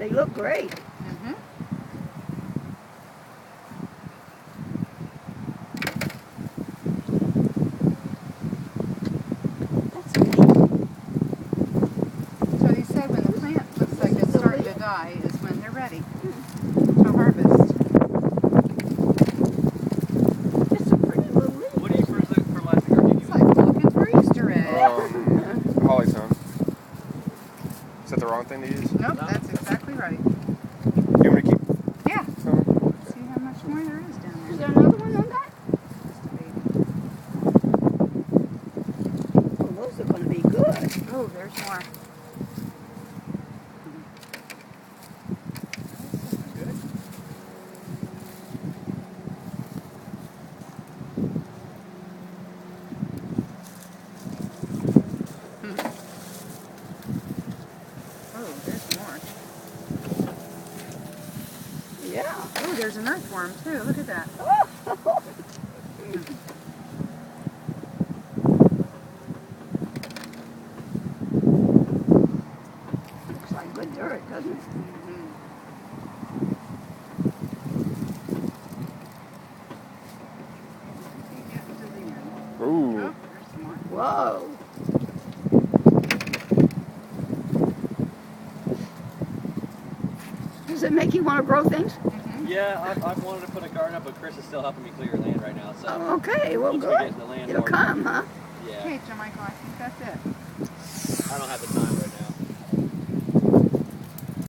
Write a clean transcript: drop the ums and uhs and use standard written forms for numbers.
They look great. Mm-hmm. That's neat. So he said when the plant looks like it's starting to die is when they're ready to harvest. It's a pretty little leaf. What do you first look for last year? It's like looking for Easter eggs. Holly's home. Is that the wrong thing to use? Nope, that's exactly right. You want me to keep? Yeah. Oh. See how much more there is down Is there. there another one on that? Just a baby. Oh, those are going to be good. Oh, there's more. Good. Oh, there's more. Yeah. Oh, there's an earthworm too. Look at that. Looks like good dirt, doesn't it? Ooh. Oh, there's some more. Whoa. Does it make you want to grow things? Yeah, I've wanted to put a garden up, but Chris is still helping me clear land right now. So Oh, okay, well, once we good. get the land It'll ordered, come, huh? yeah, Okay, Jermichael, I think that's it. I don't have the time.